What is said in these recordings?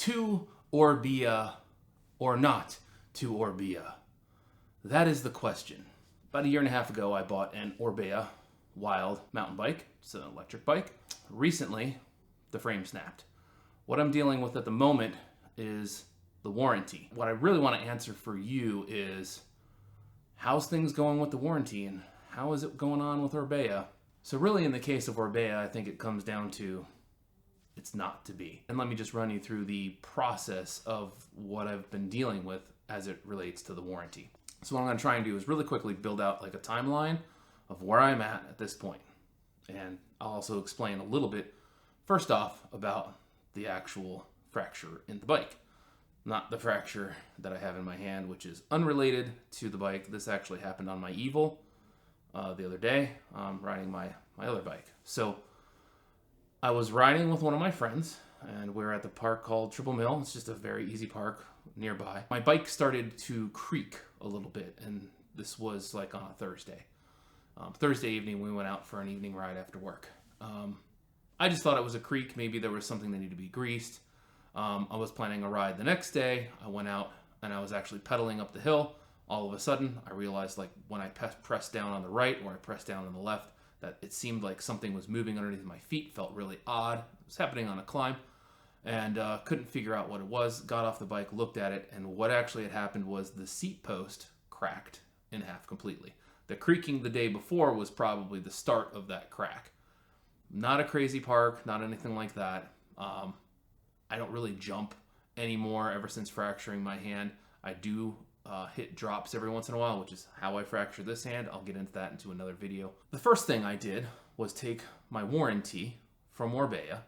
To Orbea or not to Orbea? That is the question. About a year and a half ago, I bought an Orbea Wild mountain bike. It's an electric bike. Recently, the frame snapped. What I'm dealing with at the moment is the warranty. What I really want to answer for you is, how's things going with the warranty and how is it going on with Orbea? So really, in the case of Orbea, I think it comes down to it's not to be. And let me just run you through the process of what I've been dealing with as it relates to the warranty. So what I'm going to try and do is really quickly build out like a timeline of where I'm at this point. And I'll also explain a little bit, first off, about the actual fracture in the bike. Not the fracture that I have in my hand, which is unrelated to the bike. This actually happened on my Evil the other day, riding my other bike. So I was riding with one of my friends, and we're at the park called Triple Mill. It's just a very easy park nearby. My bike started to creak a little bit, and this was like on a Thursday. Thursday evening, we went out for an evening ride after work. I just thought it was a creak. Maybe there was something that needed to be greased. I was planning a ride the next day. I went out, and I was actually pedaling up the hill. All of a sudden, I realized, like, when I pressed down on the right or I pressed down on the left, that it seemed like something was moving underneath my feet. Felt really odd. It was happening on a climb, and couldn't figure out what it was. Got off the bike, looked at it, and what actually had happened was the seat post cracked in half completely. The creaking the day before was probably the start of that crack. Not a crazy park, not anything like that. I don't really jump anymore ever since fracturing my hand. I do hit drops every once in a while, which is how I fractured this hand. I'll get into that into another video. The first thing I did was take my warranty from Orbea,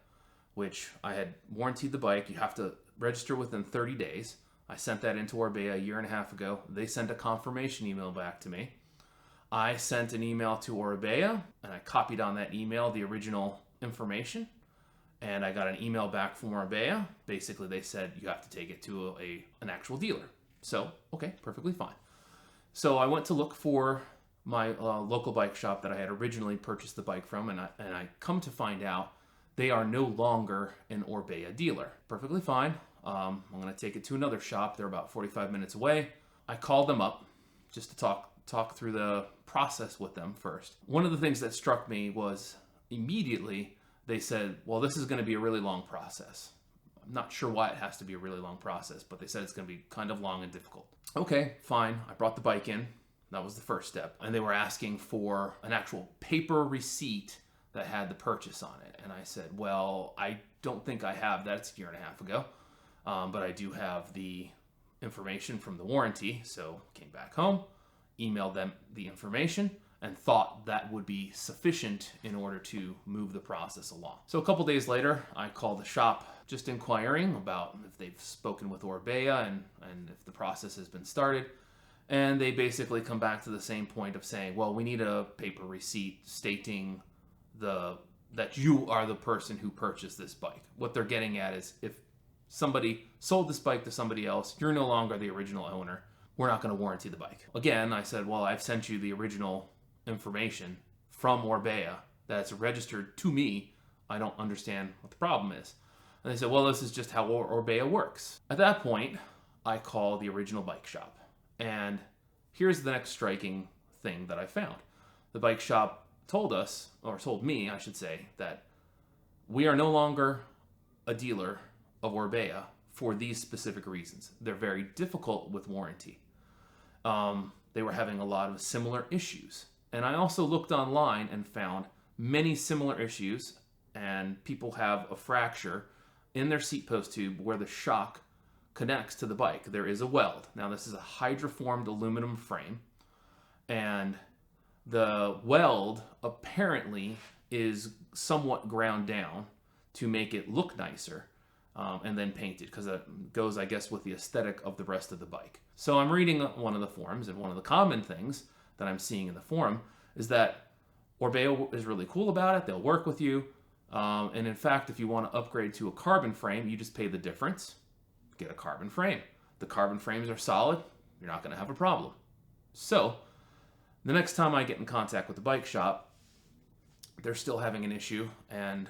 which I had warrantied the bike. You have to register within 30 days. I sent that into Orbea a year and a half ago. They sent a confirmation email back to me. I sent an email to Orbea, and I copied on that email the original information, and I got an email back from Orbea. Basically, they said you have to take it to an actual dealer. So, okay, perfectly fine. So I went to look for my local bike shop that I had originally purchased the bike from, and I come to find out they are no longer an Orbea dealer. Perfectly fine. I'm going to take it to another shop. They're about 45 minutes away. I called them up just to talk through the process with them first. One of the things that struck me was immediately they said, well, this is going to be a really long process. I'm not sure why it has to be a really long process, but they said it's going to be kind of long and difficult. Okay, fine. I brought the bike in. That was the first step. And they were asking for an actual paper receipt that had the purchase on it. And I said, well, I don't think I have that. It's a year and a half ago. But I do have the information from the warranty. So came back home, emailed them the information, and thought that would be sufficient in order to move the process along. So a couple days later, I called the shop just inquiring about if they've spoken with Orbea and if the process has been started. And they basically come back to the same point of saying, well, we need a paper receipt stating that you are the person who purchased this bike. What they're getting at is, if somebody sold this bike to somebody else, you're no longer the original owner. We're not going to warranty the bike. Again, I said, well, I've sent you the original information from Orbea that's registered to me. I don't understand what the problem is. And they said, well, this is just how Orbea works. At that point, I call the original bike shop. And here's the next striking thing that I found. The bike shop told us, or told me, I should say, that we are no longer a dealer of Orbea for these specific reasons. They're very difficult with warranty. They were having a lot of similar issues. And I also looked online and found many similar issues, and people have a fracture in their seat post tube where the shock connects to the bike. There is a weld. Now, this is a hydroformed aluminum frame, and the weld apparently is somewhat ground down to make it look nicer, and then painted, because it goes, I guess, with the aesthetic of the rest of the bike. So I'm reading one of the forums, and one of the common things that I'm seeing in the forum is that Orbea is really cool about it. They'll work with you. And in fact, if you want to upgrade to a carbon frame, you just pay the difference, get a carbon frame. The carbon frames are solid. You're not going to have a problem. So the next time I get in contact with the bike shop, they're still having an issue, and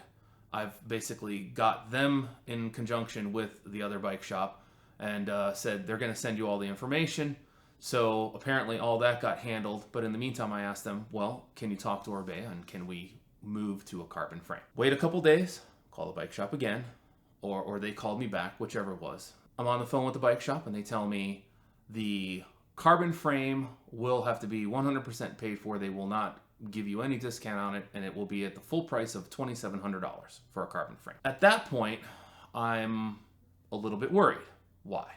I've basically got them in conjunction with the other bike shop and said they're going to send you all the information. So apparently all that got handled. But in the meantime, I asked them, well, can you talk to Orbea and can we move to a carbon frame? Wait a couple days, call the bike shop again, or they called me back, whichever it was. I'm on the phone with the bike shop and they tell me the carbon frame will have to be 100% paid for. They will not give you any discount on it, and it will be at the full price of $2,700 for a carbon frame. At that point, I'm a little bit worried. Why?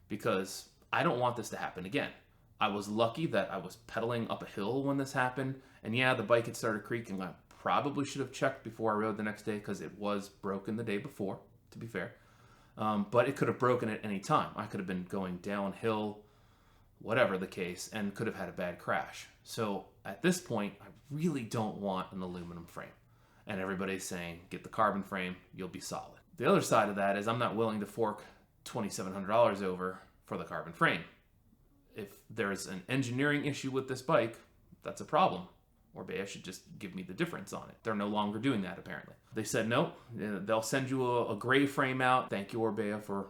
Because I don't want this to happen again. I was lucky that I was pedaling up a hill when this happened, and yeah, the bike had started creaking. I probably should have checked before I rode the next day because it was broken the day before, to be fair. But it could have broken at any time. I could have been going downhill, whatever the case, and could have had a bad crash. So at this point, I really don't want an aluminum frame. And everybody's saying, get the carbon frame, you'll be solid. The other side of that is I'm not willing to fork $2,700 over for the carbon frame. If there's an engineering issue with this bike, that's a problem. Orbea should just give me the difference on it. They're no longer doing that, apparently. They said, no, they'll send you a gray frame out. Thank you, Orbea, for,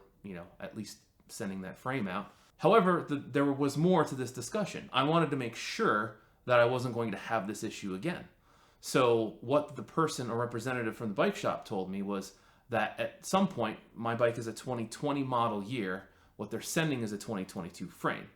at least sending that frame out. However, there was more to this discussion. I wanted to make sure that I wasn't going to have this issue again. So what the person or representative from the bike shop told me was that at some point, my bike is a 2020 model year. What they're sending is a 2022 frame.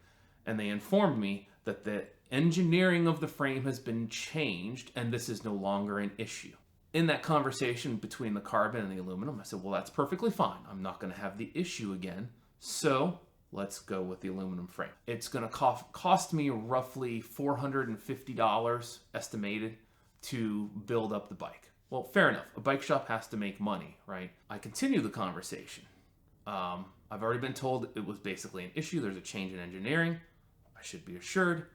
And they informed me that the engineering of the frame has been changed and this is no longer an issue. In that conversation between the carbon and the aluminum, I said, well, that's perfectly fine. I'm not going to have the issue again. So let's go with the aluminum frame. It's going to cost me roughly $450 estimated to build up the bike. Well, fair enough. A bike shop has to make money, right? I continue the conversation. I've already been told it was basically an issue. There's a change in engineering. I should be assured.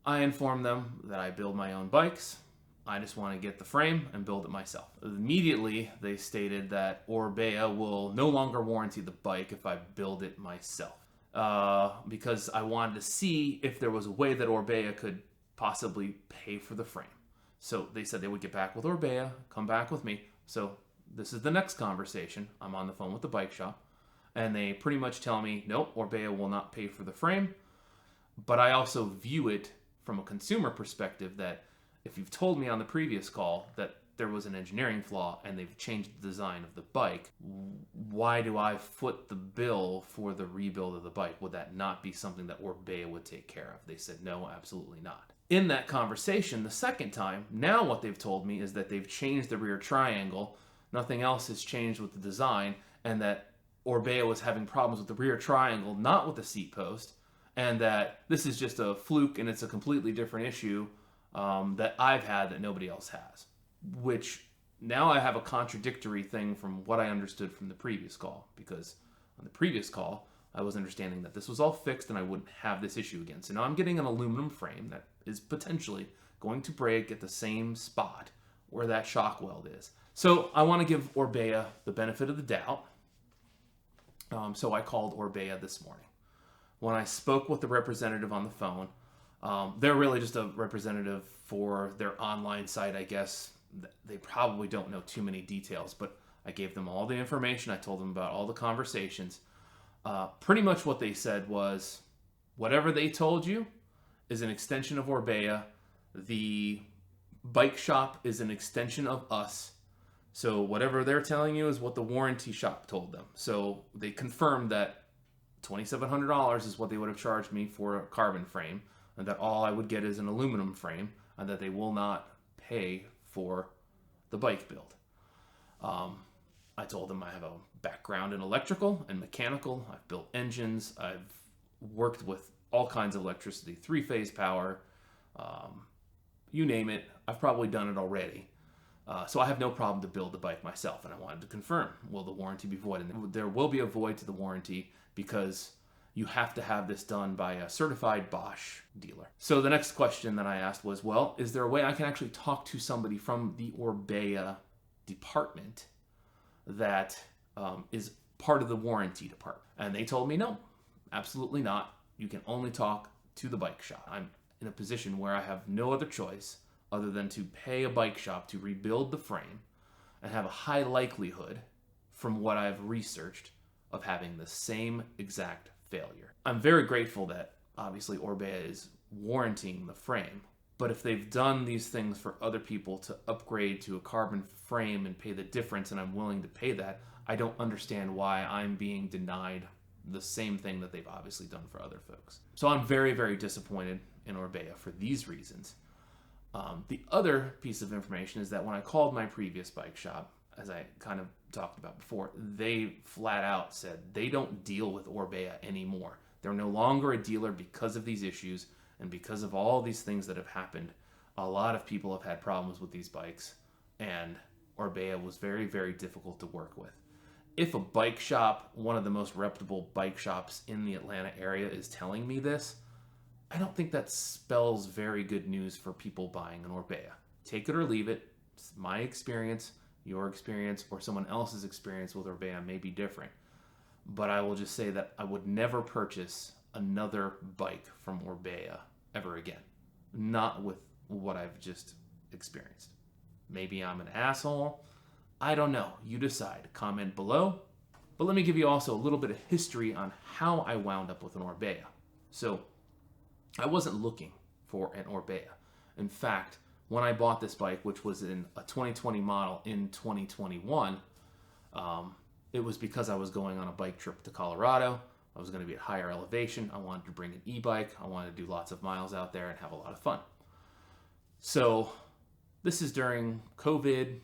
I informed them that I build my own bikes. I just want to get the frame and build it myself. Immediately, they stated that Orbea will no longer warranty the bike if I build it myself. Because I wanted to see if there was a way that Orbea could possibly pay for the frame. So they said they would get back with Orbea, come back with me. So this is the next conversation. I'm on the phone with the bike shop. And they pretty much tell me, nope, Orbea will not pay for the frame. But I also view it from a consumer perspective that if you've told me on the previous call that there was an engineering flaw and they've changed the design of the bike, why do I foot the bill for the rebuild of the bike? Would that not be something that Orbea would take care of? They said, no, absolutely not. In that conversation, the second time, now what they've told me is that they've changed the rear triangle. Nothing else has changed with the design, and that Orbea was having problems with the rear triangle, not with the seat post, and that this is just a fluke and it's a completely different issue that I've had that nobody else has. Which now I have a contradictory thing from what I understood from the previous call, because on the previous call, I was understanding that this was all fixed and I wouldn't have this issue again. So now I'm getting an aluminum frame that is potentially going to break at the same spot where that shock weld is. So I want to give Orbea the benefit of the doubt. So I called Orbea this morning. When I spoke with the representative on the phone, they're really just a representative for their online site, I guess. They probably don't know too many details, but I gave them all the information. I told them about all the conversations. Pretty much what they said was, whatever they told you is an extension of Orbea. The bike shop is an extension of us. So whatever they're telling you is what the warranty shop told them. So they confirmed that $2,700 is what they would have charged me for a carbon frame, and that all I would get is an aluminum frame, and that they will not pay for the bike build. I told them I have a background in electrical and mechanical. I've built engines. I've worked with all kinds of electricity, three-phase power, you name it. I've probably done it already. So I have no problem to build the bike myself, and I wanted to confirm, will the warranty be void? And there will be a void to the warranty because you have to have this done by a certified Bosch dealer. So the next question that I asked was, well, is there a way I can actually talk to somebody from the Orbea department that is part of the warranty department? And they told me, no, absolutely not. You can only talk to the bike shop. I'm in a position where I have no other choice other than to pay a bike shop to rebuild the frame. and have a high likelihood, from what I've researched, of having the same exact failure. I'm very grateful that obviously Orbea is warranting the frame, but if they've done these things for other people to upgrade to a carbon frame and pay the difference, and I'm willing to pay that, I don't understand why I'm being denied the same thing that they've obviously done for other folks. So I'm very, very disappointed in Orbea for these reasons. The other piece of information is that when I called my previous bike shop, as I kind of talked about before, they flat out said they don't deal with Orbea anymore. They're no longer a dealer because of these issues and because of all these things that have happened. A lot of people have had problems with these bikes, and Orbea was very, very difficult to work with. If a bike shop, one of the most reputable bike shops in the Atlanta area, is telling me this, I don't think that spells very good news for people buying an Orbea. Take it or leave it. It's my experience, your experience, or someone else's experience with Orbea may be different. But I will just say that I would never purchase another bike from Orbea ever again. Not with what I've just experienced. Maybe I'm an asshole. I don't know. You decide. Comment below. But let me give you also a little bit of history on how I wound up with an Orbea. So, I wasn't looking for an Orbea. In fact, when I bought this bike, which was in a 2020 model in 2021, it was because I was going on a bike trip to Colorado. I was going to be at higher elevation. I wanted to bring an e-bike. I wanted to do lots of miles out there and have a lot of fun. So this is during COVID,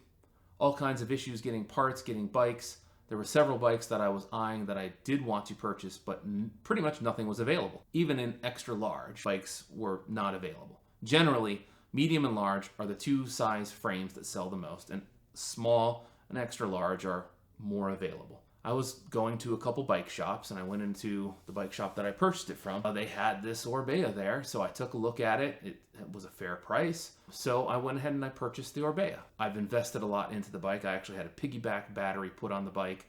all kinds of issues getting parts, getting bikes. There were several bikes that I was eyeing that I did want to purchase, but pretty much nothing was available. Even in extra large, bikes were not available. Generally, medium and large are the two size frames that sell the most, and small and extra large are more available. I was going to a couple bike shops, and I went into the bike shop that I purchased it from. They had this Orbea there, so I took a look at it. It was a fair price, so I went ahead and I purchased the Orbea. I've invested a lot into the bike. I actually had a piggyback battery put on the bike.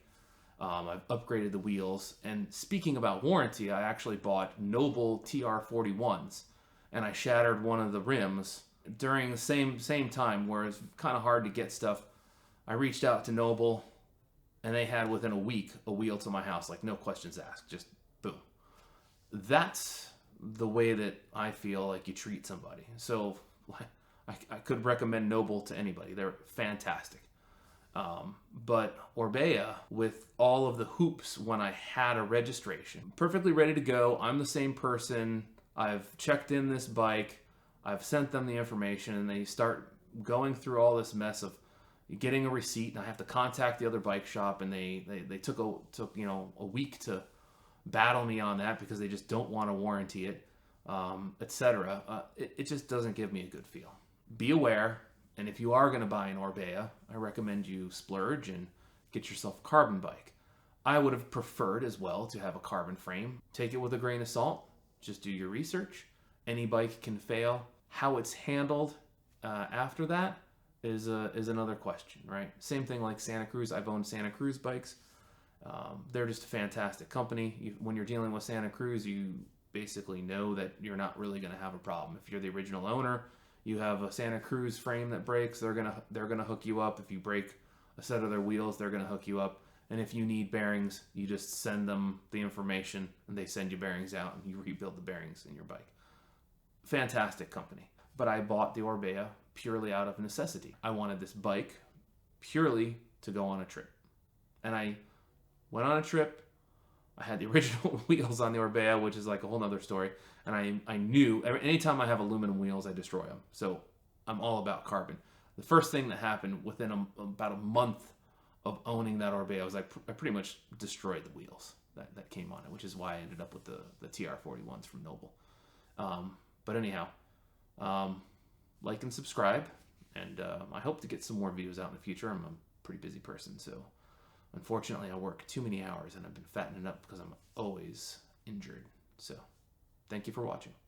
I've upgraded the wheels, and speaking about warranty, I actually bought Noble TR41s, and I shattered one of the rims during the same time where it's kind of hard to get stuff. I reached out to Noble, and they had within a week a wheel to my house, like no questions asked, just boom. That's the way that I feel like you treat somebody. So I could recommend Noble to anybody. They're fantastic. But Orbea, with all of the hoops when I had a registration, perfectly ready to go. I'm the same person. I've checked in this bike. I've sent them the information, and they start going through all this mess of getting a receipt, and I have to contact the other bike shop, and they took a week to battle me on that because they just don't want to warranty it, etc. It just doesn't give me a good feel. Be aware, and if you are going to buy an Orbea, I recommend you splurge and get yourself a carbon bike. I would have preferred as well to have a carbon frame. Take it with a grain of salt. Just do your research. Any bike can fail. How it's handled after that is another question, right? Same thing like Santa Cruz. I've owned Santa Cruz bikes. They're just a fantastic company. When you're dealing with Santa Cruz, you basically know that you're not really going to have a problem. If you're the original owner, you have a Santa Cruz frame that breaks, they're gonna hook you up. If you break a set of their wheels, they're gonna hook you up. And if you need bearings, you just send them the information, and they send you bearings out, and you rebuild the bearings in your bike. Fantastic company. But I bought the Orbea purely out of necessity. I wanted this bike purely to go on a trip. And I went on a trip. I had the original wheels on the Orbea, which is like a whole nother story. And I knew anytime I have aluminum wheels, I destroy them. So I'm all about carbon. The first thing that happened within about a month of owning that Orbea was I pretty much destroyed the wheels that came on it, which is why I ended up with the TR41s from Noble. But anyhow, like and subscribe, and I hope to get some more videos out in the future. I'm a pretty busy person, so unfortunately I work too many hours, and I've been fattening up because I'm always injured. So thank you for watching.